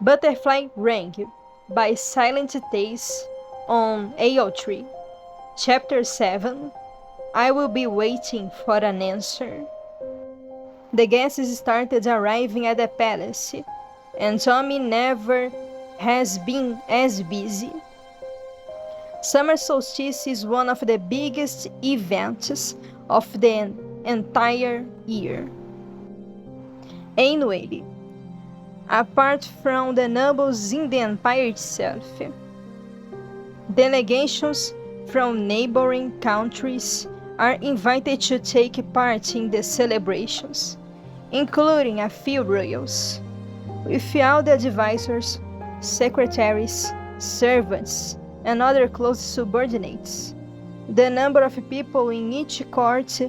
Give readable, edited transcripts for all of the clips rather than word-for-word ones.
Butterfly Ring by Silent Taste on AO3. Chapter 7. I will be waiting for an answer. The guests started arriving at the palace, and Tommy never has been as busy. Summer solstice is one of the biggest events of the entire year. Annually, apart from the nobles in the empire itself, delegations from neighboring countries are invited to take part in the celebrations, including a few royals, with all the advisors, secretaries, servants, and other close subordinates. The number of people in each court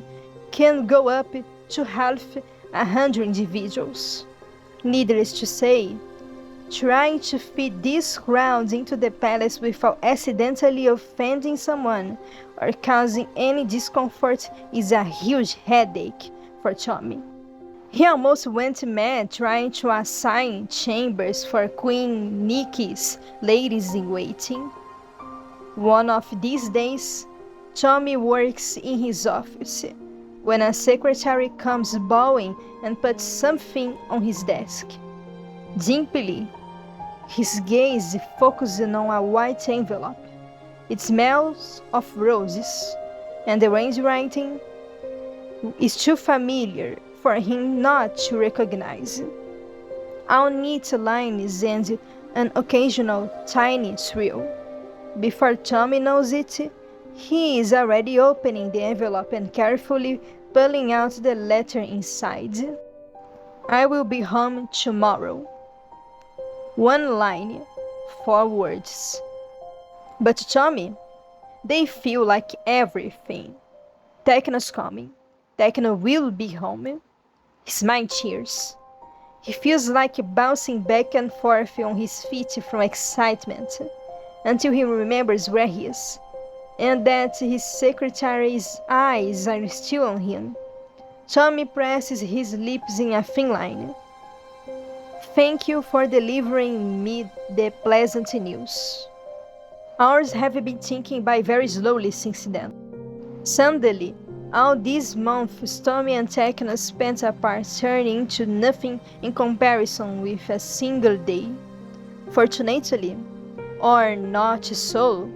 can go up to 100 individuals. Needless to say, trying to fit this crowd into the palace without accidentally offending someone or causing any discomfort is a huge headache for Tommy. He almost went mad trying to assign chambers for Queen Nikki's ladies-in-waiting. One of these days, Tommy works in his office when a secretary comes bowing and puts something on his desk. Dimply, his gaze focusing on a white envelope. It smells of roses, and the handwriting is too familiar for him not to recognize. All neat lines and an occasional tiny thrill. Before Tommy knows it, he is already opening the envelope and carefully pulling out the letter inside. I will be home tomorrow. One line, 4 words. But to Tommy, they feel like everything. Techno's coming. Techno will be home. His mind cheers. He feels like bouncing back and forth on his feet from excitement, until he remembers where he is, and that his secretary's eyes are still on him. Tommy presses his lips in a thin line. Thank you for delivering me the pleasant news. Hours have been ticking by very slowly since then. Suddenly, all these months Tommy and Techno spent apart turned into nothing in comparison with a single day. Fortunately, or not so,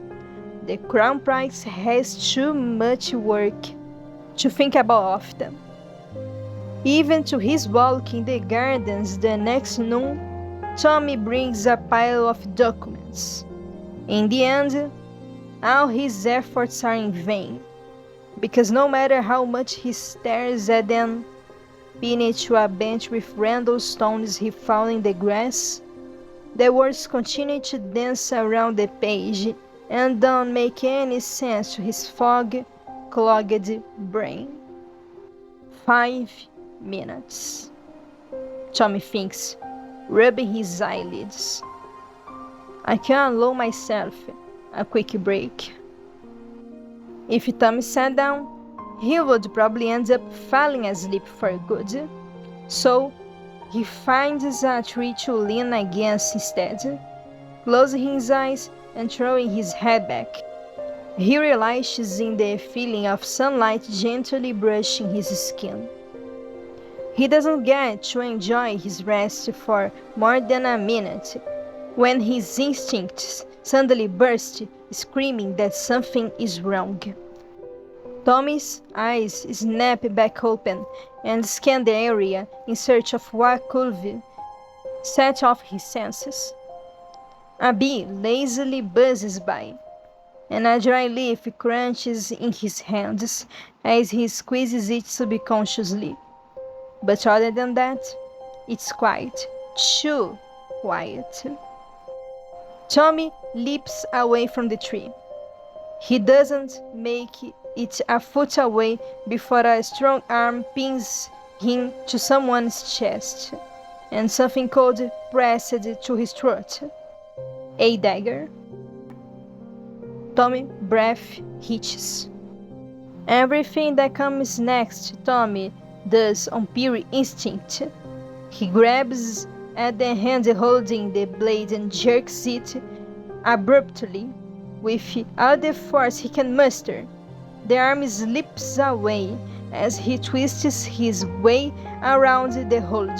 the Crown Prince has too much work to think about often. Even to his walk in the gardens the next noon, Tommy brings a pile of documents. In the end, all his efforts are in vain, because no matter how much he stares at them, pinned to a bench with random stones he found in the grass, the words continue to dance around the page and don't make any sense to his fog-clogged brain. 5 minutes. Tommy thinks, rubbing his eyelids. I can allow myself a quick break. If Tommy sat down, he would probably end up falling asleep for good. So, he finds a tree to lean against instead, closing his eyes and throwing his head back. He relishes in the feeling of sunlight gently brushing his skin. He doesn't get to enjoy his rest for more than a minute when his instincts suddenly burst, screaming that something is wrong. Tommy's eyes snap back open and scan the area in search of what could set off his senses. A bee lazily buzzes by, and a dry leaf crunches in his hands as he squeezes it subconsciously. But other than that, it's quiet, too quiet. Tommy leaps away from the tree. He doesn't make it a foot away before a strong arm pins him to someone's chest, and something cold pressed to his throat. A dagger. Tommy's breath hitches. Everything that comes next, Tommy does on pure instinct. He grabs at the hand holding the blade and jerks it abruptly with all the force he can muster. The arm slips away as he twists his way around the hold.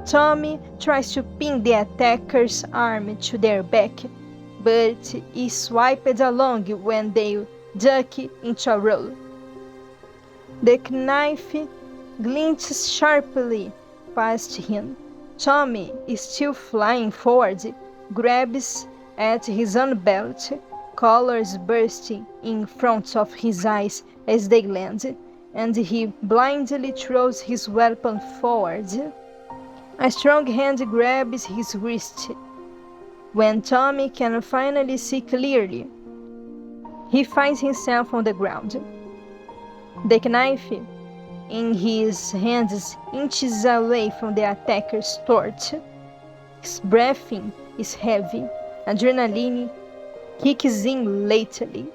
Tommy tries to pin the attacker's arm to their back, but is swiped along when they duck into a roll. The knife glints sharply past him. Tommy, still flying forward, grabs at his own belt, colors bursting in front of his eyes as they land, and he blindly throws his weapon forward. A strong hand grabs his wrist. When Tommy can finally see clearly, he finds himself on the ground. The knife in his hands inches away from the attacker's throat. His breathing is heavy. Adrenaline kicks in lately,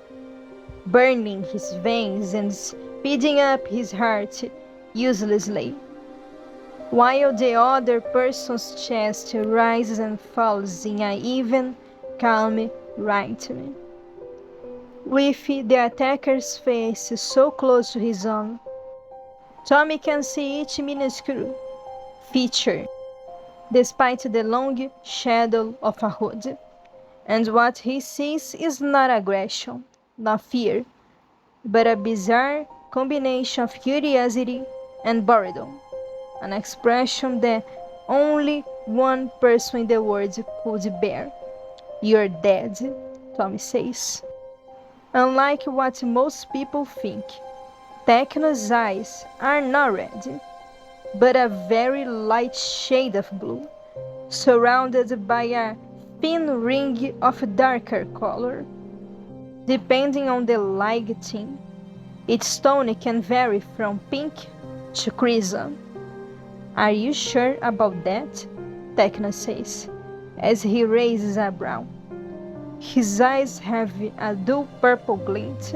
burning his veins and speeding up his heart uselessly, while the other person's chest rises and falls in an even, calm rhythm. With the attacker's face so close to his own, Tommy can see each minuscule feature, despite the long shadow of a hood. And what he sees is not aggression, not fear, but a bizarre combination of curiosity and boredom, an expression that only one person in the world could bear. "You're dead," Tommy says. Unlike what most people think, Techno's eyes are not red, but a very light shade of blue, surrounded by a thin ring of darker color. Depending on the lighting, its tone can vary from pink to crimson. "Are you sure about that?" Techno says, as he raises a brow. His eyes have a dull purple glint.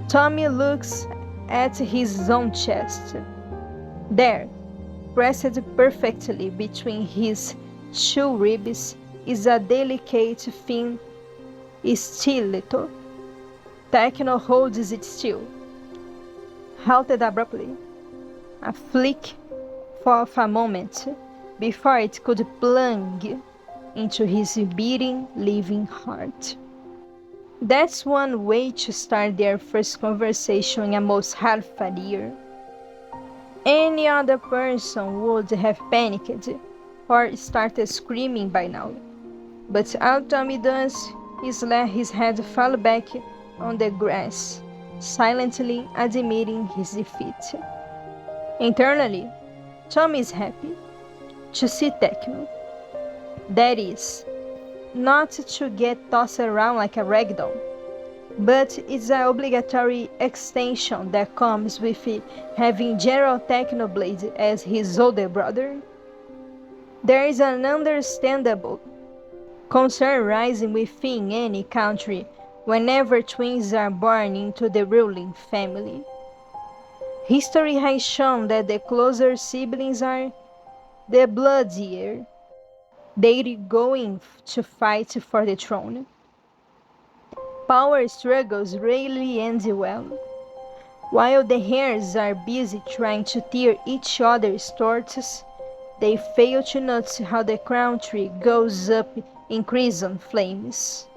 Tommy looks at his own chest. There, pressed perfectly between his two ribs, is a delicate thin stiletto. Techno holds it still, halted abruptly, a flick of a moment before it could plunge into his beating, living heart. That's one way to start their first conversation in almost half a year. Any other person would have panicked or started screaming by now. But all Tommy does is let his head fall back on the grass, silently admitting his defeat. Internally, Tommy is happy to see Techno. That is, not to get tossed around like a ragdoll, but it's an obligatory extension that comes with having General Technoblade as his older brother. There is an understandable concern rising within any country whenever twins are born into the ruling family. History has shown that the closer siblings are, the bloodier they're going to fight for the throne. Power struggles rarely end well. While the heirs are busy trying to tear each other's throats, they fail to notice how the country goes up in crimson flames.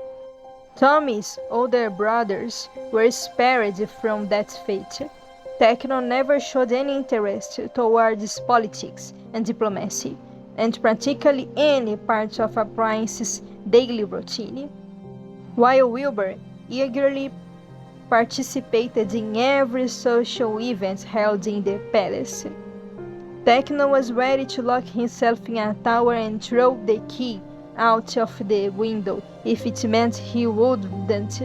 Tommy's older brothers were spared from that fate. Techno never showed any interest towards politics and diplomacy, and practically any part of a prince's daily routine, while Wilbur eagerly participated in every social event held in the palace. Techno was ready to lock himself in a tower and throw the key out of the window if it meant he wouldn't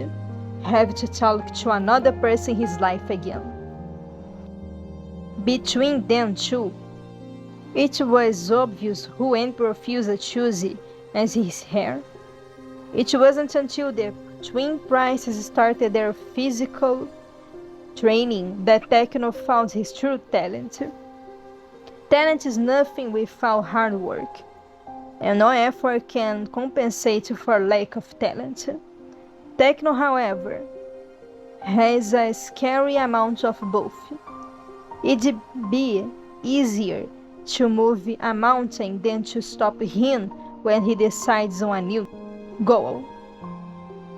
have to talk to another person in his life again. Between them two, it was obvious who Emperor Fusa chose as his heir. It wasn't until the twin princes started their physical training that Techno found his true talent. Talent is nothing without hard work, and no effort can compensate for lack of talent. Techno, however, has a scary amount of both. It'd be easier to move a mountain than to stop him when he decides on a new goal.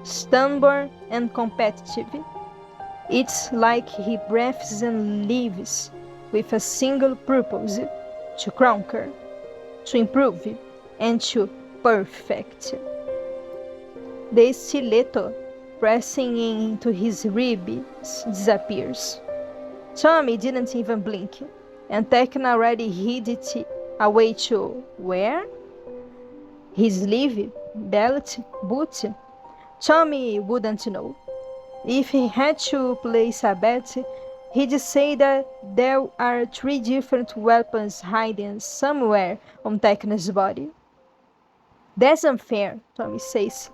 Stubborn and competitive. It's like he breathes and lives with a single purpose: to conquer, to improve, and to perfect. The stiletto pressing into his ribs disappears. Tommy didn't even blink, and Techno already hid it away to where? His sleeve, belt, boot? Tommy wouldn't know. If he had to place a bet, he'd say that there are 3 different weapons hiding somewhere on Techno's body. That's unfair, Tommy says,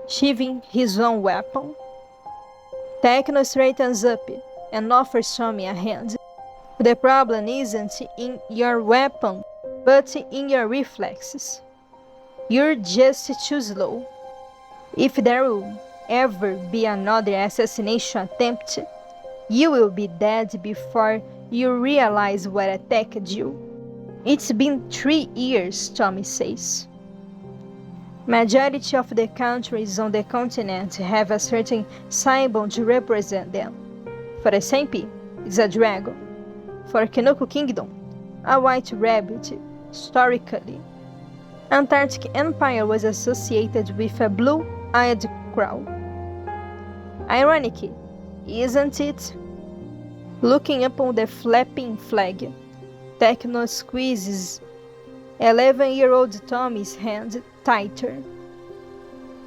sheathing his own weapon. Techno straightens up and offers Tommy a hand. The problem isn't in your weapon, but in your reflexes. You're just too slow. If there will ever be another assassination attempt, you will be dead before you realize what attacked you. It's been 3 years, Tommy says. Majority of the countries on the continent have a certain symbol to represent them. For example, it's a dragon. For Kenoko Kingdom, a white rabbit. Historically, Antarctic Empire was associated with a blue-eyed crow. Ironic, isn't it? Looking upon the flapping flag, Techno squeezes 11-year-old Tommy's hand tighter.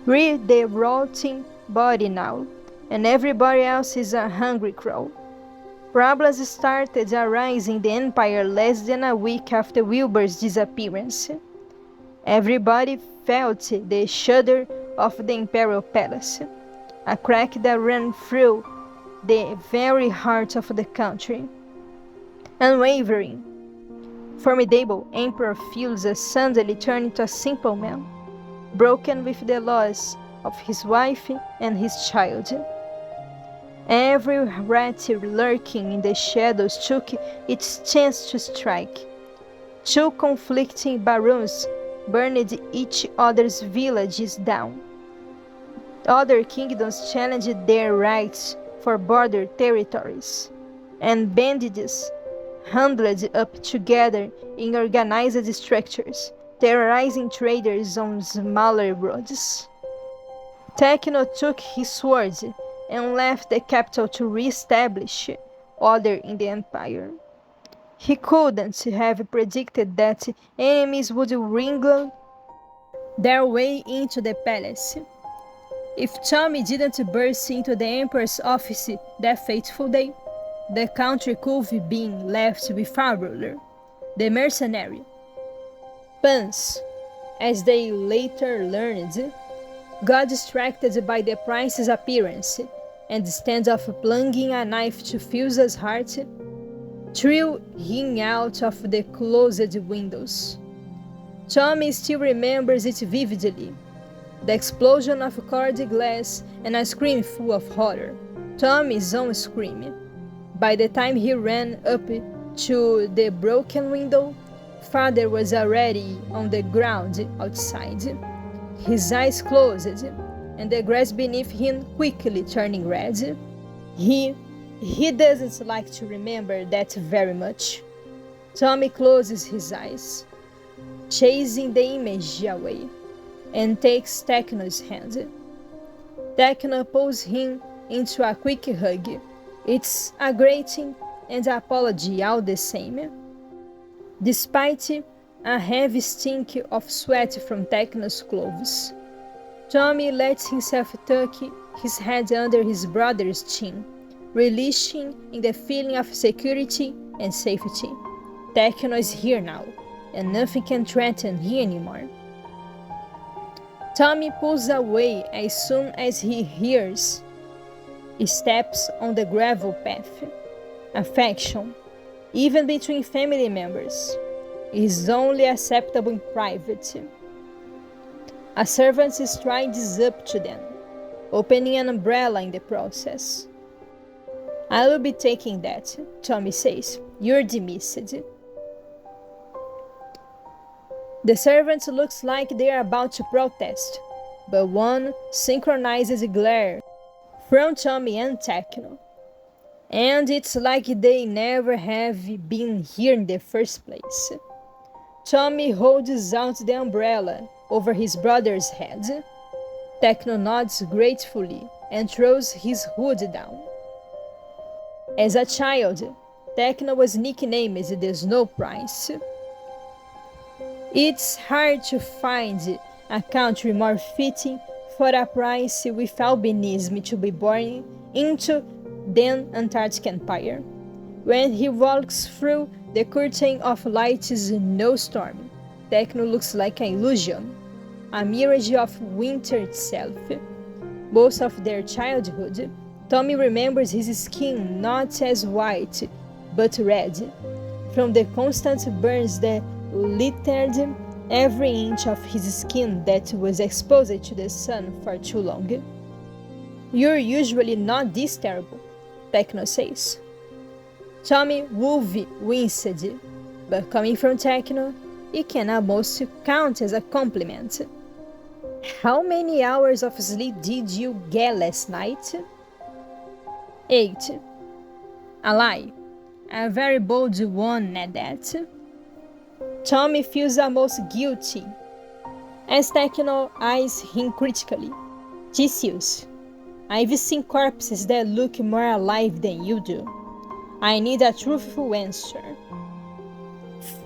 Read the rotting body now, and everybody else is a hungry crow. Problems started arising in the Empire less than a week after Wilbur's disappearance. Everybody felt the shudder of the Imperial Palace, a crack that ran through the very heart of the country. Unwavering, formidable Emperor Philus suddenly turned into a simple man, broken with the loss of his wife and his child. Every rat lurking in the shadows took its chance to strike. 2 conflicting barons burned each other's villages down. Other kingdoms challenged their rights for border territories, and bandits huddled up together in organized structures, terrorizing traders on smaller roads. Techno took his sword and left the capital to re-establish order in the empire. He couldn't have predicted that enemies would wriggle their way into the palace. If Tommy didn't burst into the emperor's office that fateful day, the country could have been left without a ruler, the mercenary. Pans, as they later learned, got distracted by the prince's appearance, and instead of plunging a knife to Phil's heart, threw him out of the closed windows. Tommy still remembers it vividly. The explosion of colored glass and a scream full of horror. Tommy's own scream. By the time he ran up to the broken window, Father was already on the ground outside, his eyes closed, and the grass beneath him quickly turning red. He doesn't like to remember that very much. Tommy closes his eyes, chasing the image away, and takes Techno's hand. Techno pulls him into a quick hug. It's a greeting and apology all the same. Despite a heavy stink of sweat from Techno's clothes, Tommy lets himself tuck his head under his brother's chin, relishing in the feeling of security and safety. Techno is here now, and nothing can threaten him anymore. Tommy pulls away as soon as he hears steps on the gravel path. Affection, even between family members. It is only acceptable in private. A servant is trying this up to them, opening an umbrella in the process. I will be taking that, Tommy says. You're dismissed. The servant looks like they are about to protest, but one synchronizes a glare from Tommy and Techno. And it's like they never have been here in the first place. Tommy holds out the umbrella over his brother's head. Techno nods gratefully and throws his hood down. As a child, Techno was nicknamed the Snow Prince. It's hard to find a country more fitting for a prince with albinism to be born into than Antarctic Empire. When he walks through the curtain of light's snowstorm, Techno looks like an illusion, a mirage of winter itself. Most of their childhood, Tommy remembers his skin not as white, but red, from the constant burns that littered every inch of his skin that was exposed to the sun for too long. You're usually not this terrible, Techno says. Tommy winced, but coming from Techno, it can almost count as a compliment. How many hours of sleep did you get last night? 8. A lie. A very bold one at that. Tommy feels almost guilty as Techno eyes him critically. Tisius, I've seen corpses that look more alive than you do. I need a truthful answer.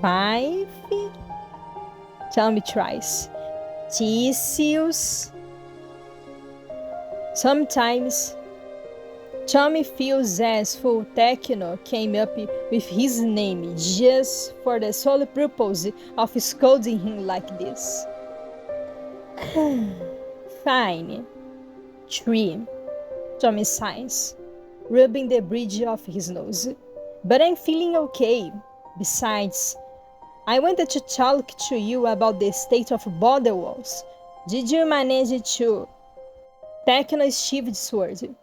5? Tommy tries. Tisius. Sometimes Tommy feels as though Techno came up with his name just for the sole purpose of scolding him like this. Fine. 3. Tommy sighs, rubbing the bridge of his nose. But I'm feeling okay. Besides, I wanted to talk to you about the state of border walls. Did you manage to... Techno sheathed sword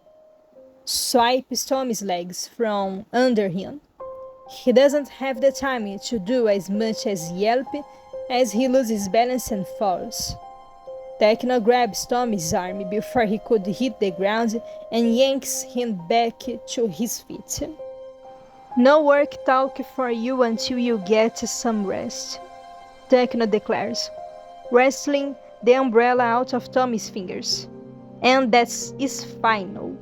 swipes Tommy's legs from under him. He doesn't have the time to do as much as yelp as he loses balance and falls. Techno grabs Tommy's arm before he could hit the ground and yanks him back to his feet. No work talk for you until you get some rest, Techno declares, wrestling the umbrella out of Tommy's fingers. And that is final.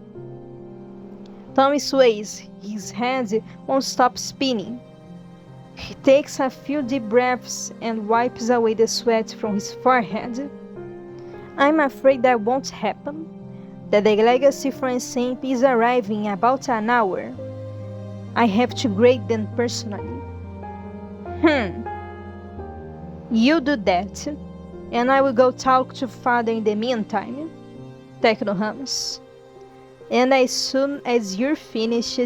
Tommy sways, his head won't stop spinning. He takes a few deep breaths and wipes away the sweat from his forehead. I'm afraid that won't happen. The legacy from Saint is arriving in about an hour. I have to grade them personally. You do that, and I will go talk to father in the meantime. Techno hums. And as soon as you're finished,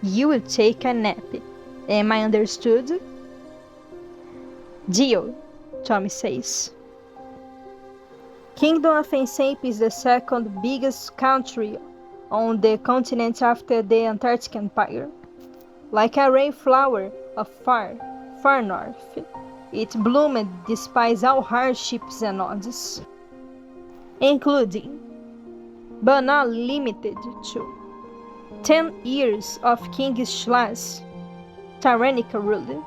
you will take a nap. Am I understood? Deal, Tommy says. Kingdom of Ensape is the second biggest country on the continent after the Antarctic Empire. Like a rainflower of far, far north, it bloomed despite all hardships and odds, including, but not limited to, 10 years of King Schlas' tyrannical rule.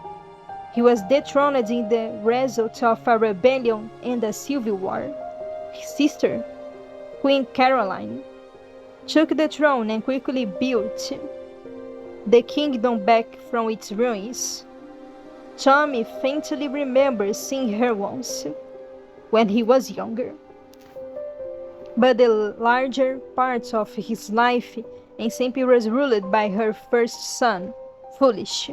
He was dethroned in the result of a rebellion and a civil war. His sister, Queen Caroline, took the throne and quickly built the kingdom back from its ruins. Tommy faintly remembers seeing her once, when he was younger. But the larger part of his life Ensape was ruled by her first son, Foolish,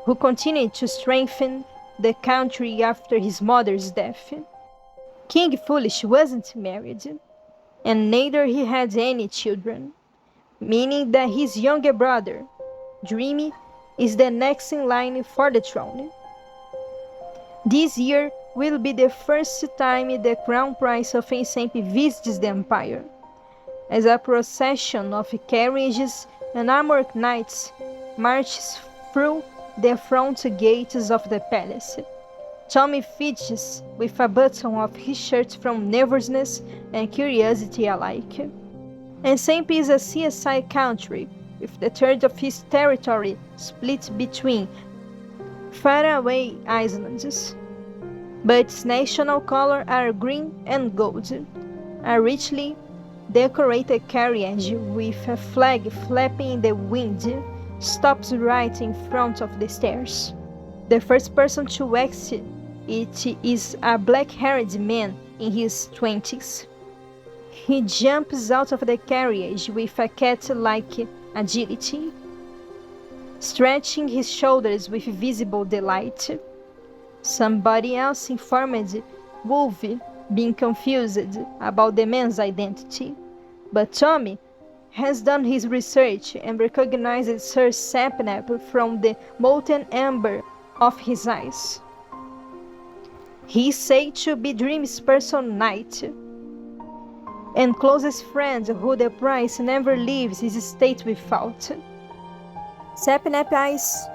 who continued to strengthen the country after his mother's death. King Foolish wasn't married, and neither he had any children, meaning that his younger brother, Dreamy, is the next in line for the throne. This year will be the first time the crown prince of Ensemble visits the empire, as a procession of carriages and armored knights marches through the front gates of the palace. Tommy fidgets with a button of his shirt from nervousness and curiosity alike. Ensemble is a seaside country, with the third of his territory split between faraway islands. But its national colors are green and gold. A richly decorated carriage with a flag flapping in the wind stops right in front of the stairs. The first person to exit it is a black-haired man in his 20s. He jumps out of the carriage with a cat-like agility, stretching his shoulders with visible delight. Somebody else informed Wolf, being confused about the man's identity, but Tommy has done his research and recognizes Sir Sapnap from the molten amber of his eyes. He is said to be Dream's personal knight and closest friend who the prince never leaves his estate without. Sapnap's eyes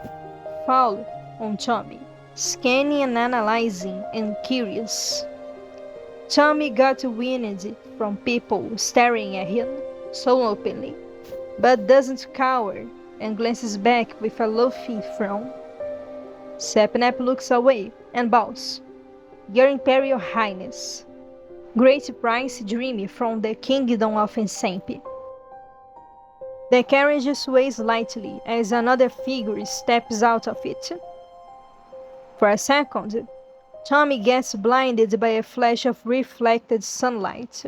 fall on Tommy, scanning and analyzing and curious. Tommy got wind from people staring at him so openly, but doesn't cower and glances back with a laughing frown. Sapnap looks away and bows. "Your Imperial Highness." Great Prince Dreamy from the Kingdom of Ensemble. The carriage sways slightly as another figure steps out of it. For a second, Tommy gets blinded by a flash of reflected sunlight.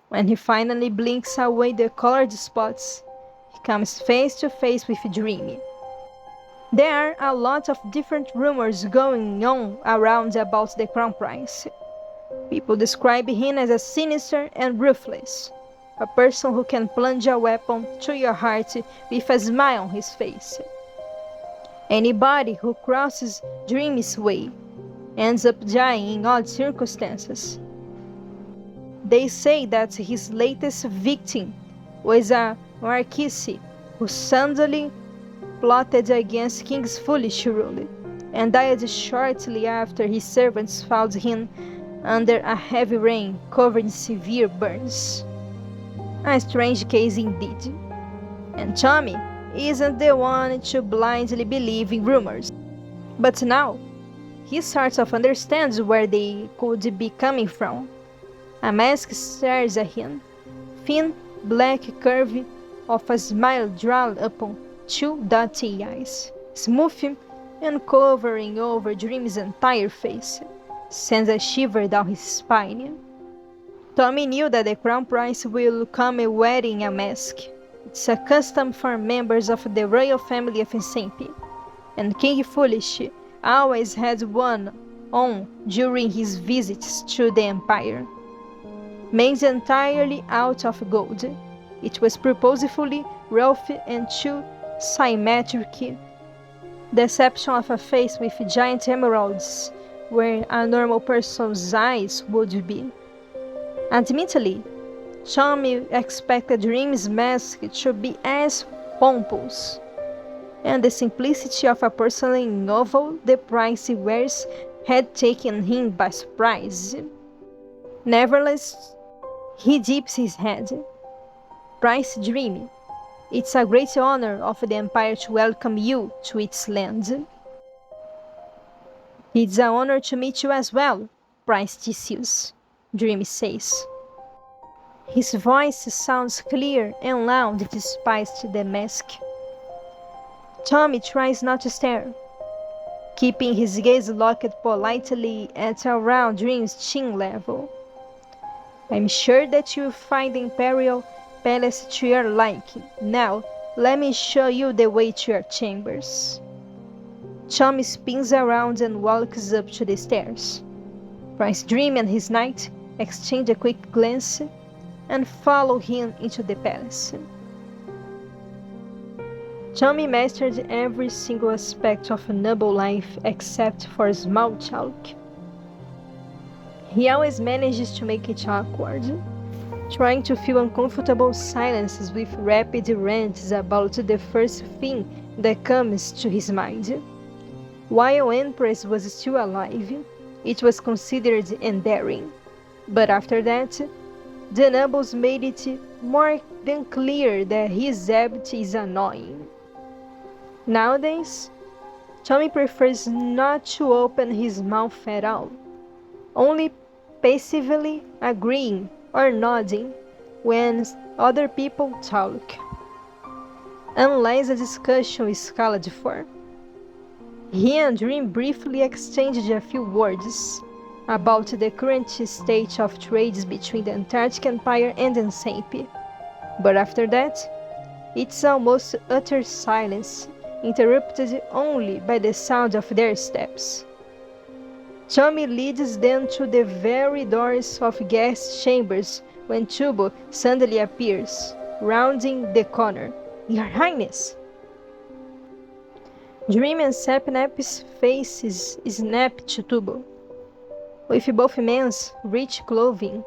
When he finally blinks away the colored spots, he comes face to face with Dreamy. There are a lot of different rumors going on around about the Crown Prince. People describe him as a sinister and ruthless, a person who can plunge a weapon through your heart with a smile on his face. Anybody who crosses Dream's way ends up dying in odd circumstances. They say that his latest victim was a marquise who suddenly plotted against King's foolish rule and died shortly after his servants found him under a heavy rain covered in severe burns. A strange case indeed. And Tommy isn't the one to blindly believe in rumors. But now, he sort of understands where they could be coming from. A mask stares at him, thin black curve of a smile drawn upon two dotty eyes, smooth and covering over Dream's entire face, sends a shiver down his spine. Tommy knew that the Crown Prince will come wearing a mask. It's a custom for members of the royal family of Ensemble, and King Foolish always had one on during his visits to the Empire. Made entirely out of gold, it was purposefully rough and too symmetric, the exception of a face with giant emeralds where a normal person's eyes would be. Admittedly, Tommy expected Dream's mask to be as pompous, and the simplicity of a porcelain oval the prince wears had taken him by surprise. Nevertheless, he dips his head. "Prince Dreamy, it's a great honor of the Empire to welcome you to its land." "It's an honor to meet you as well, Prince Theseus," Dreamy says. His voice sounds clear and loud despite the mask. Tommy tries not to stare, keeping his gaze locked politely at around Dream's chin level. "I'm sure that you'll find the Imperial Palace to your liking. Now, let me show you the way to your chambers." Tommy spins around and walks up to the stairs. Prince Dream and his knight exchange a quick glance and follow him into the palace. Tommy mastered every single aspect of noble life except for small talk. He always manages to make it awkward, trying to fill uncomfortable silences with rapid rants about the first thing that comes to his mind. While Empress was still alive, it was considered endearing, but after that, the nobles made it more than clear that his habit is annoying. Nowadays, Tommy prefers not to open his mouth at all, only passively agreeing or nodding when other people talk, unless a discussion is called for. He and Dream briefly exchanged a few words about the current state of trades between the Antarctic Empire and Ensempe, but after that, it's almost utter silence, interrupted only by the sound of their steps. Tommy leads them to the very doors of guest chambers when Tubo suddenly appears, rounding the corner. Your Highness! Dream and Sapnap's faces snap to Tubo, with both men's rich clothing,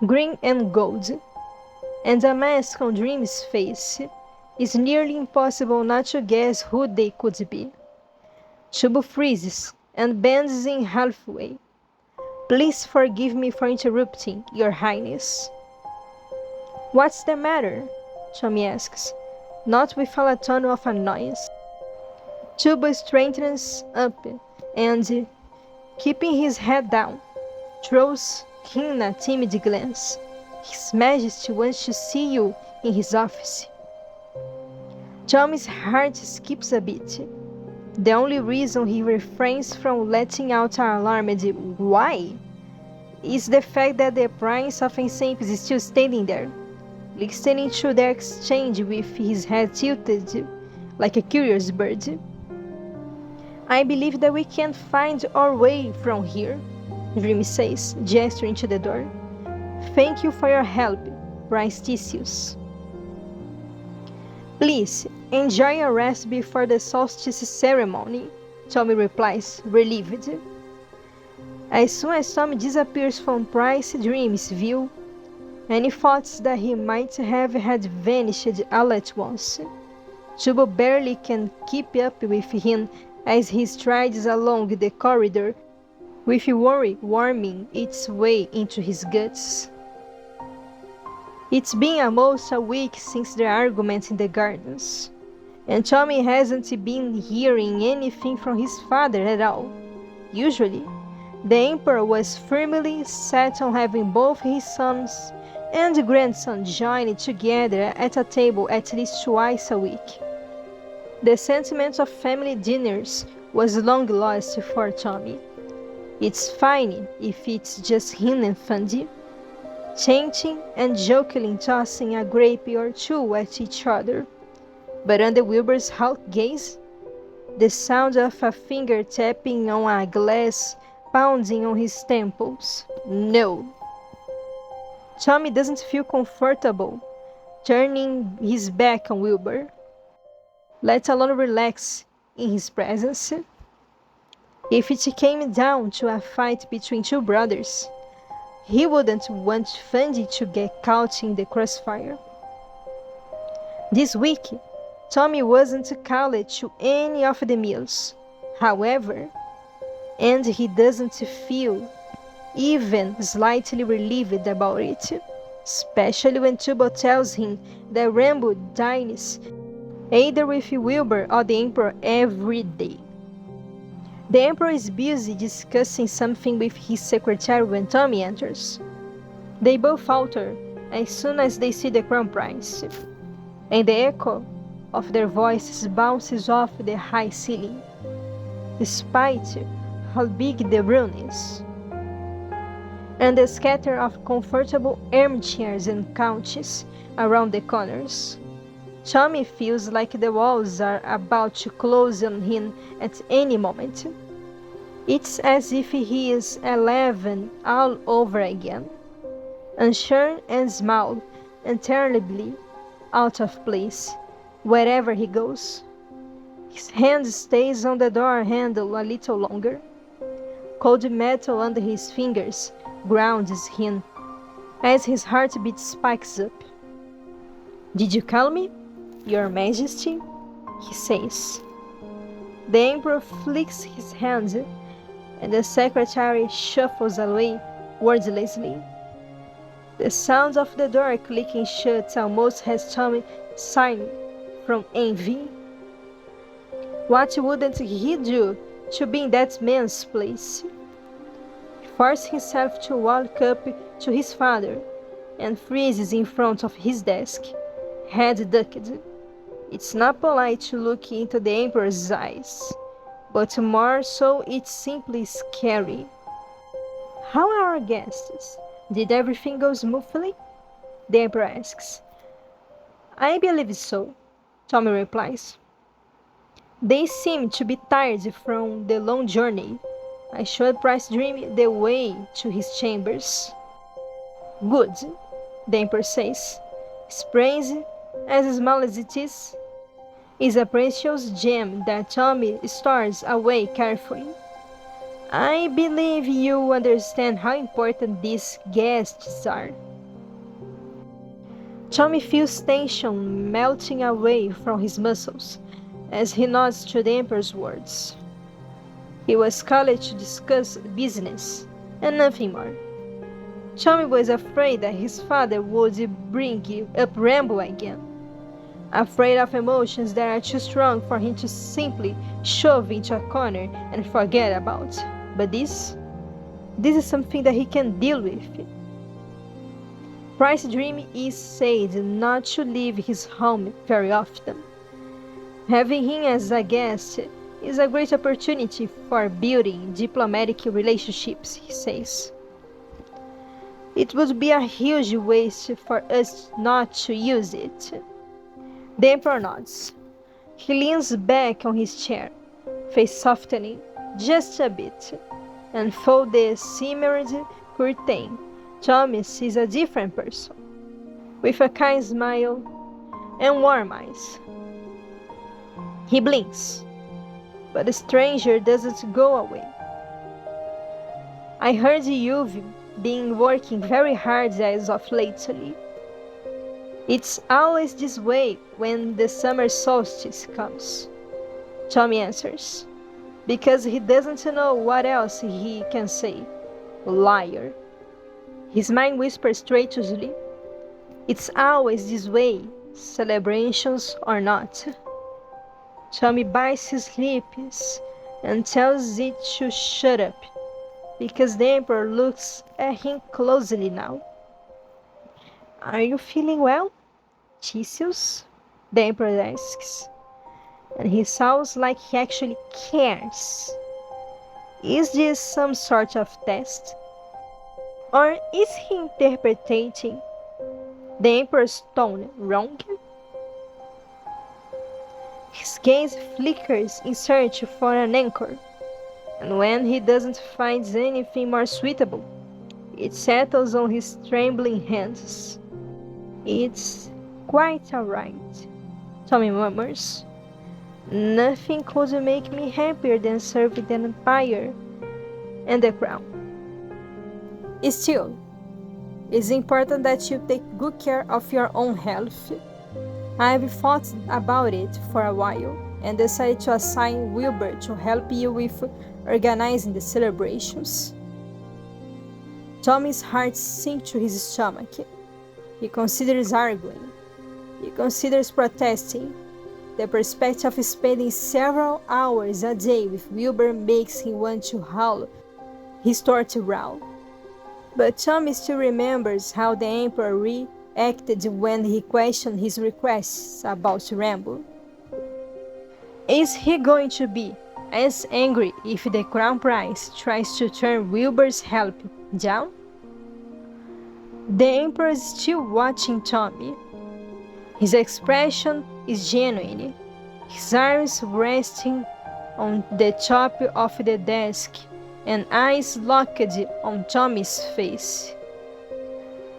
green and gold, and a mask on Dream's face. It's nearly impossible not to guess who they could be. Tubo freezes and bends in halfway. Please forgive me for interrupting, Your Highness. What's the matter? Tommy asks, not with a tone of annoyance. Tubo straightens up and, keeping his head down, throws him a timid glance. His Majesty wants to see you in his office. Tommy's heart skips a beat. The only reason he refrains from letting out an alarmed "Why?" is the fact that the Prince of Ensempe is still standing there, listening to their exchange with his head tilted like a curious bird. I believe that we can find our way from here, Dream says, gesturing to the door. Thank you for your help, Prince Theseus. Please, enjoy your rest before the solstice ceremony, Tommy replies, relieved. As soon as Tommy disappears from Prince Dream's view, any thoughts that he might have had vanished all at once. Tubo barely can keep up with him as he strides along the corridor, with worry worming its way into his guts. It's been almost a week since their argument in the gardens, and Tommy hasn't been hearing anything from his father at all. Usually, the Emperor was firmly set on having both his sons and grandson join together at a table at least twice a week. The sentiment of family dinners was long lost for Tommy. It's fine if it's just him and Fundy, chanting and jokingly tossing a grape or two at each other. But under Wilbur's hot gaze, the sound of a finger tapping on a glass pounding on his temples. No. Tommy doesn't feel comfortable turning his back on Wilbur, let alone relax in his presence. If it came down to a fight between two brothers, he wouldn't want Fundy to get caught in the crossfire. This week, Tommy wasn't called to any of the meals, however, and he doesn't feel even slightly relieved about it, especially when Tubo tells him that Rambo dines either with Wilbur or the Emperor every day. The Emperor is busy discussing something with his secretary when Tommy enters. They both falter as soon as they see the Crown Prince, and the echo of their voices bounces off the high ceiling, despite how big the room is, and the scatter of comfortable armchairs and couches around the corners. Tommy feels like the walls are about to close on him at any moment. It's as if he is 11 all over again, unsure and small and terribly out of place, wherever he goes. His hand stays on the door handle a little longer. Cold metal under his fingers grounds him as his heartbeat spikes up. "Did you call me, Your Majesty?" he says. The Emperor flicks his hand, and the secretary shuffles away wordlessly. The sound of the door clicking shut almost has Tommy sighing from envy. What wouldn't he do to be in that man's place? He forces himself to walk up to his father and freezes in front of his desk, head ducked. It's not polite to look into the Emperor's eyes, but more so it's simply scary. "How are our guests? Did everything go smoothly?" the Emperor asks. "I believe so," Tommy replies. "They seem to be tired from the long journey. I showed Prince Dream the way to his chambers." "Good," the Emperor says. "His praise, as small as it is a precious gem that Tommy stores away carefully. I believe you understand how important these guests are." Tommy feels tension melting away from his muscles as he nods to the Emperor's words. He was called to discuss business and nothing more. Tommy was afraid that his father would bring up Rambo again, afraid of emotions that are too strong for him to simply shove into a corner and forget about. But this is something that he can deal with. Prince Dream is said not to leave his home very often. Having him as a guest is a great opportunity for building diplomatic relationships, he says. It would be a huge waste for us not to use it. The Emperor nods. He leans back on his chair, face softening just a bit, and through the shimmered curtain, Tommy sees a different person, with a kind smile and warm eyes. He blinks, but the stranger doesn't go away. "I heard you've been working very hard as of lately." "It's always this way when the summer solstice comes," Tommy answers, because he doesn't know what else he can say. Liar. His mind whispers traitorously, "It's always this way, celebrations or not." Tommy bites his lips and tells it to shut up, because the Emperor looks at him closely now. "Are you feeling well, Theseus?" the Emperor asks, and he sounds like he actually cares. Is this some sort of test? Or is he interpreting the Emperor's tone wrong? His gaze flickers in search for an anchor, and when he doesn't find anything more suitable, it settles on his trembling hands. "It's quite all right," Tommy murmurs. "Nothing could make me happier than serving the Empire and the Crown. Still, it's important that you take good care of your own health. I've thought about it for a while and decided to assign Wilbur to help you with organizing the celebrations." Tommy's heart sinks to his stomach. He considers arguing. He considers protesting. The prospect of spending several hours a day with Wilbur makes him want to howl his throat raw. But Tommy still remembers how the Emperor reacted when he questioned his requests about Rambo. Is he going to be as angry if the Crown Prince tries to turn Wilbur's help down? The Emperor is still watching Tommy. His expression is genuine, his arms resting on the top of the desk and eyes locked on Tommy's face.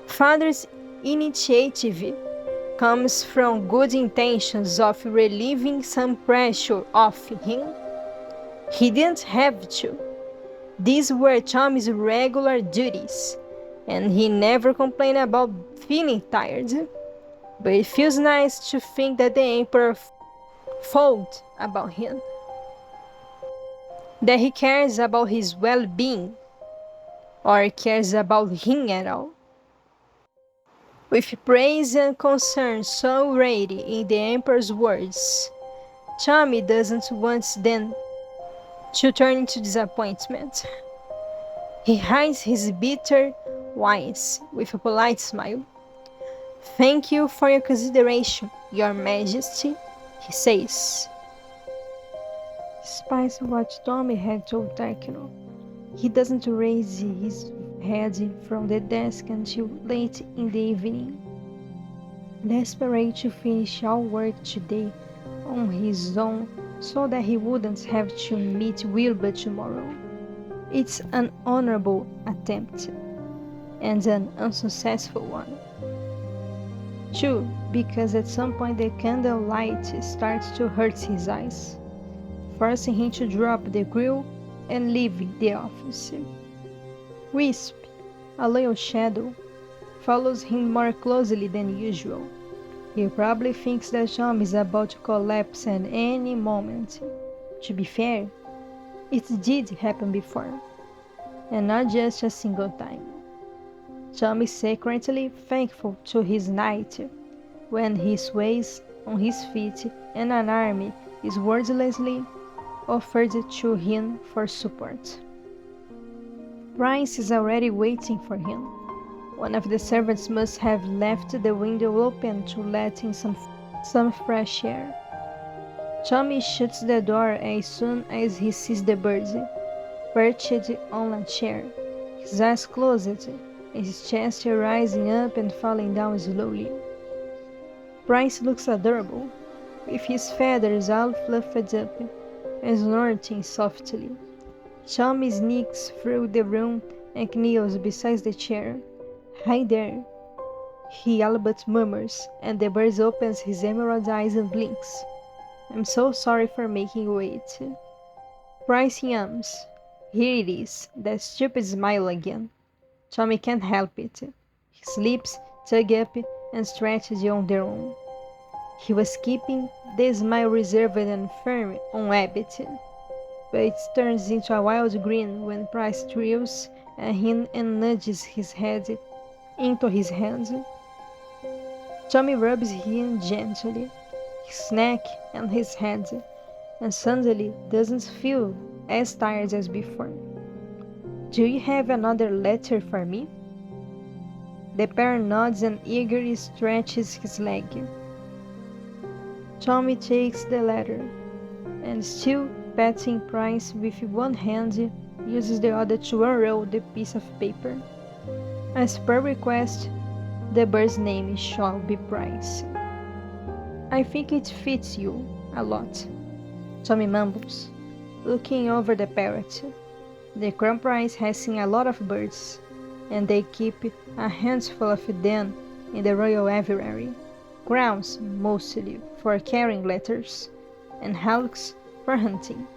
Father's initiative comes from good intentions of relieving some pressure off him. He didn't have to. These were Tommy's regular duties, and he never complained about feeling tired. But it feels nice to think that the Emperor thought about him, that he cares about his well-being, or cares about him at all. With praise and concern so ready in the Emperor's words, Tommy doesn't want them to turn into disappointment. He hides his bitter whines with a polite smile. "Thank you for your consideration, Your Majesty," he says. Despite what Tommy had told Takino, he doesn't raise his head from the desk until late in the evening. Desperate to finish all work today on his own so that he wouldn't have to meet Wilbur tomorrow. It's an honorable attempt, and an unsuccessful one. Too, because at some point the candlelight starts to hurt his eyes, forcing him to drop the grill and leave the office. Wisp, a little shadow, follows him more closely than usual. He probably thinks that Tom is about to collapse at any moment. To be fair, it did happen before, and not just a single time. Tom is secretly thankful to his knight when he sways on his feet and an army is wordlessly offered to him for support. Price is already waiting for him. One of the servants must have left the window open to let in some fresh air. Tommy shuts the door as soon as he sees the bird, perched on a chair, his eyes closed, and his chest rising up and falling down slowly. Price looks adorable, with his feathers all fluffed up and snorting softly. Tommy sneaks through the room and kneels beside the chair. "Hi there," he all but murmurs, and the bird opens his emerald eyes and blinks. "I'm so sorry for making you wait." Price yams. Here it is, that stupid smile again. Tommy can't help it. His lips tug up and stretch on their own. He was keeping the smile reserved and firm on habit, but it turns into a wild grin when Price thrills at him and nudges his head into his hands. Tommy rubs him gently, his neck and his head, and suddenly doesn't feel as tired as before. "Do you have another letter for me?" The pair nods and eagerly stretches his leg. Tommy takes the letter, and still patting Price with one hand, uses the other to unroll the piece of paper. As per request, the bird's name shall be Price. "I think it fits you a lot," Tommy mumbles, looking over the parrot. The Crown Prince has seen a lot of birds, and they keep a handful of them in the royal aviary. Crowns, mostly, for carrying letters, and hawks for hunting,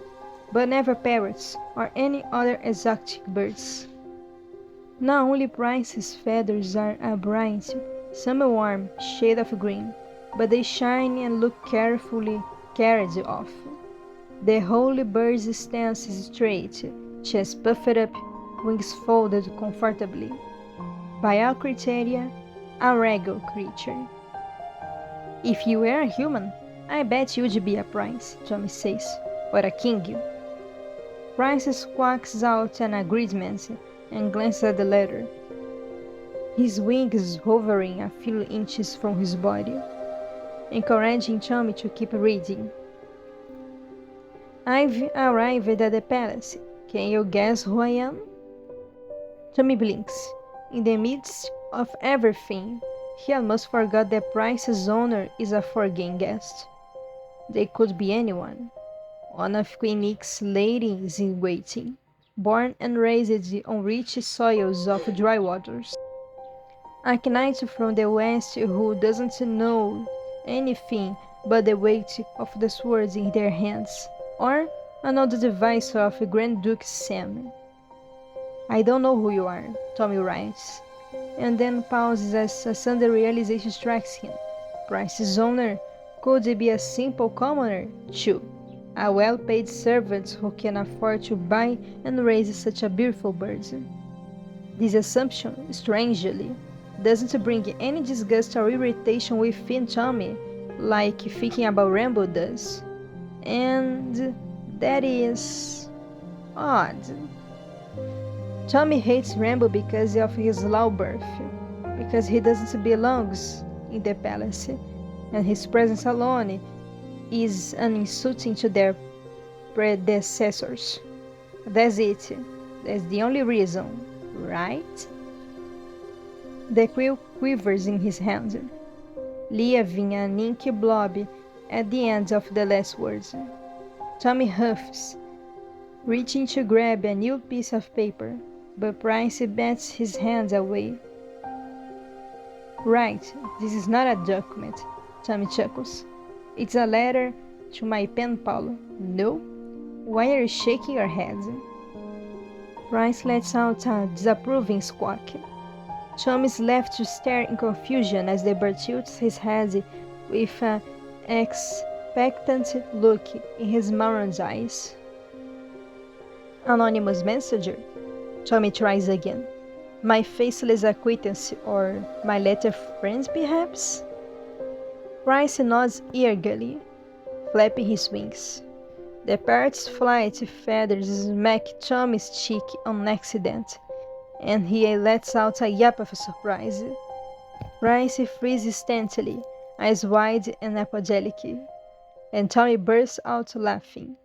but never parrots or any other exotic birds. Not only Prince's feathers are a bright, summer-warm shade of green, but they shine and look carefully carried off. The holy bird's stance is straight, chest puffed up, wings folded comfortably. By all criteria, a regal creature. "If you were a human, I bet you'd be a prince," Tommy says, "or a king." Price squawks out an agreement and glances at the letter, his wings hovering a few inches from his body, encouraging Tommy to keep reading. "I've arrived at the palace. Can you guess who I am?" Tommy blinks. In the midst of everything, he almost forgot that Price's owner is a foreign guest. They could be anyone. One of Queen Nick's ladies-in-waiting, born and raised on rich soils of dry waters. A knight from the west who doesn't know anything but the weight of the swords in their hands, or another device of Grand Duke Sam. I don't know who you are, Tommy writes, and then pauses as a sudden realization strikes him. Price's owner could be a simple commoner, too, a well-paid servant who can afford to buy and raise such a beautiful bird. This assumption, strangely, doesn't bring any disgust or irritation within Tommy, like thinking about Rambo does. And that is odd. Tommy hates Rambo because of his low birth, because he doesn't belong in the palace, and his presence alone is an insult to their predecessors. That's it. That's the only reason, right? The quill quivers in his hand, leaving an inky blob at the end of the last words. Tommy huffs, reaching to grab a new piece of paper, but Price bats his hand away. Right, this is not a document, Tommy chuckles. It's a letter to my pen pal. No? Why are you shaking your head? Price lets out a disapproving squawk. Tommy's left to stare in confusion as the bird tilts his head with an expectant look in his marooned eyes. Anonymous messenger? Tommy tries again. My faceless acquaintance, or my letter friend, perhaps? Price nods eagerly, flapping his wings. The parrot's flight feathers smack Tommy's cheek on accident, and he lets out a yap of surprise. Price freezes instantly, eyes wide and apologetic, and Tommy bursts out laughing.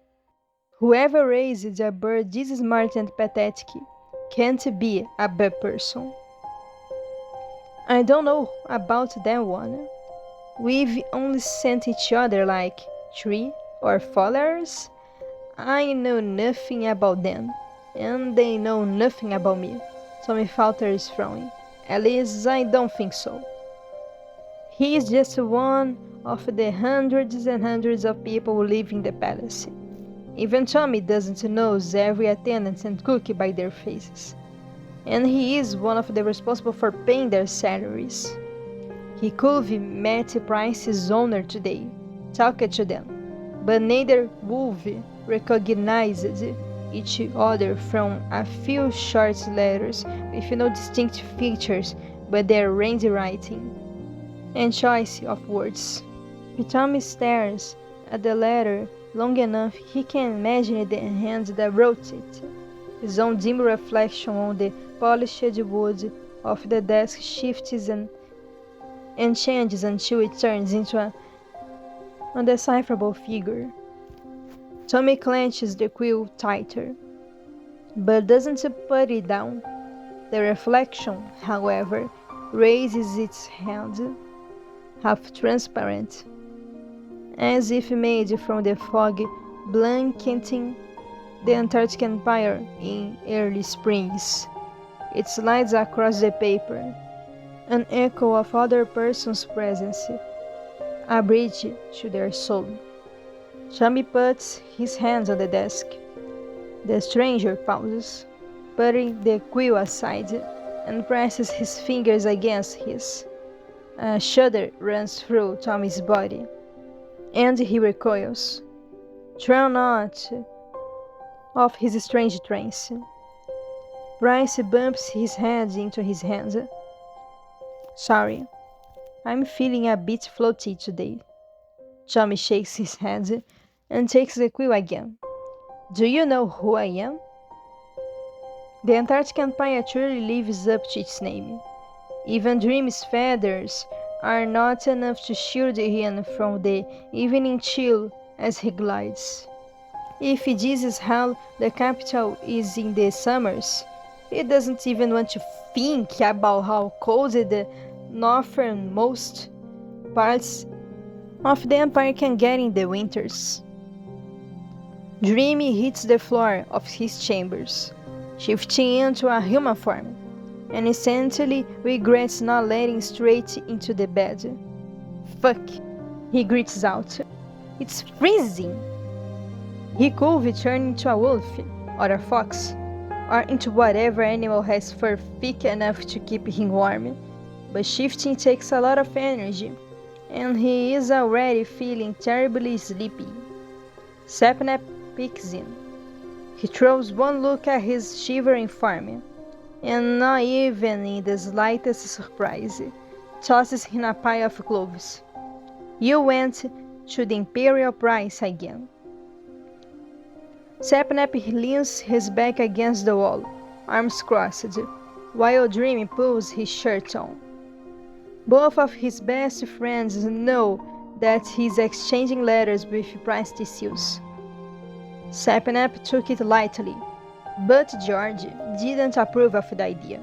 Whoever raised a bird this smart and pathetic can't be a bad person. I don't know about that one. We've only sent each other like 3 or 4 letters. I know nothing about them, and they know nothing about me. Tommy falters, frowning. At least I don't think so. He is just one of the hundreds and hundreds of people who live in the palace. Even Tommy doesn't know every attendant and cook by their faces. And he is one of the responsible for paying their salaries. He could have met Price's owner today, talked to them, but neither would recognized each other from a few short letters with no distinct features but their handwriting and choice of words. If Tommy stares at the letter long enough, he can imagine the hand that wrote it. His own dim reflection on the polished wood of the desk shifts and changes until it turns into an undecipherable figure. Tommy clenches the quill tighter, but doesn't put it down. The reflection, however, raises its hand, half transparent, as if made from the fog blanketing the Antarctic Empire in early springs. It slides across the paper, an echo of other person's presence, a bridge to their soul. Tommy puts his hands on the desk. The stranger pauses, putting the quill aside, and presses his fingers against his. A shudder runs through Tommy's body, and he recoils, thrown out of his strange trance. Price bumps his head into his hands. Sorry, I'm feeling a bit floaty today. Tommy shakes his head and takes the quill again. Do you know who I am? The Antarctic Empire truly lives up to its name. Even Dream's feathers are not enough to shield him from the evening chill as he glides. If this is how the capital is in the summers, he doesn't even want to think about how cold the northernmost parts of the empire can get in the winters. Dreamy hits the floor of his chambers, shifting into a human form. and instantly regrets not letting straight into the bed. Fuck, he grits out. It's freezing! He could be turned into a wolf, or a fox, or into whatever animal has fur thick enough to keep him warm, but shifting takes a lot of energy, and he is already feeling terribly sleepy. Sapnap peeks in. He throws one look at his shivering form, and not even in the slightest surprise, tosses him a pile of clothes. You went to the Imperial Price again. Sapnap leans his back against the wall, arms crossed, while Dreamy pulls his shirt on. Both of his best friends know that he's exchanging letters with Princess. Sapnap took it lightly, but George didn't approve of the idea.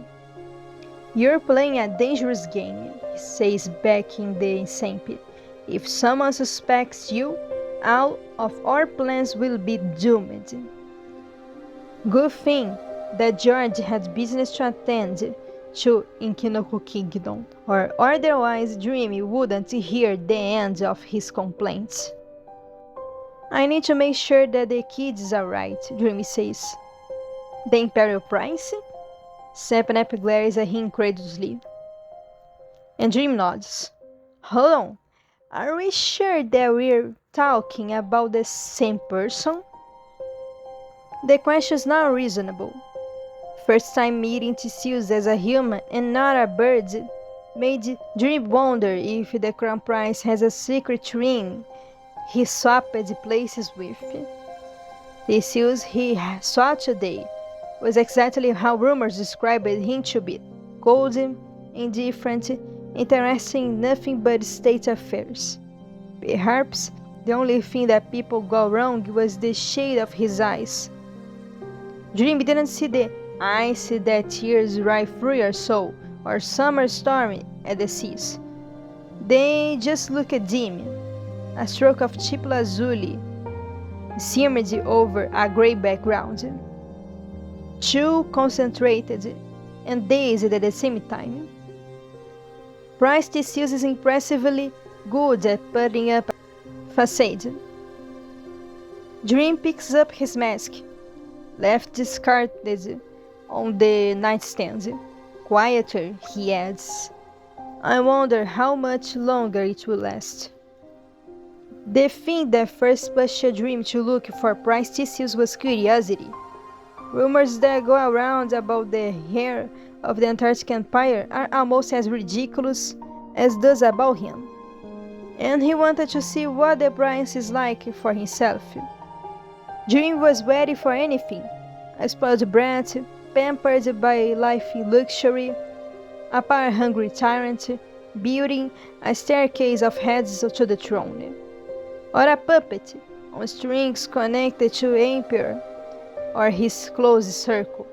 You're playing a dangerous game, he says back in the insane pit. If someone suspects you, all of our plans will be doomed. Good thing that George had business to attend to in Kinoko Kingdom, or otherwise Dreamy wouldn't hear the end of his complaints. I need to make sure that the kid is alright, Dreamy says. The Imperial Price? Sapnap glares at him incredulously. And Dream nods. Hold on, are we sure that we're talking about the same person? The question is not reasonable. First time meeting Theseus as a human and not a bird made Dream wonder if the Crown Prince has a secret ring he swapped places with. Theseus he saw today was exactly how rumors described him to be: cold, indifferent, interested in nothing but state affairs. Perhaps the only thing that people got wrong was the shade of his eyes. Dream didn't see the ice that tears right through your soul, or summer storm at the seas. They just looked dim. A stroke of cheap lazuli shimmered over a grey background. Too concentrated and dazed at the same time. Prince Theseus is impressively good at putting up a facade. Dream picks up his mask, left discarded on the nightstand. Quieter, he adds. I wonder how much longer it will last. The thing that first pushed Dream to look for Prince Theseus was curiosity. Rumors that go around about the heir of the Antarctic Empire are almost as ridiculous as those about him. And he wanted to see what the prince is like for himself. Dream was ready for anything. A spoiled brat, pampered by life in luxury, a power-hungry tyrant, building a staircase of heads to the throne, or a puppet on strings connected to Emperor or his close circle.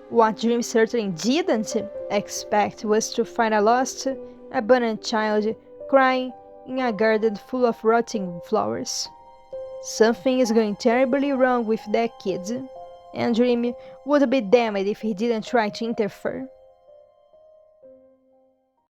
What Dream certainly didn't expect was to find a lost, abandoned child crying in a garden full of rotting flowers. Something is going terribly wrong with that kid, and Dream would be damned if he didn't try to interfere.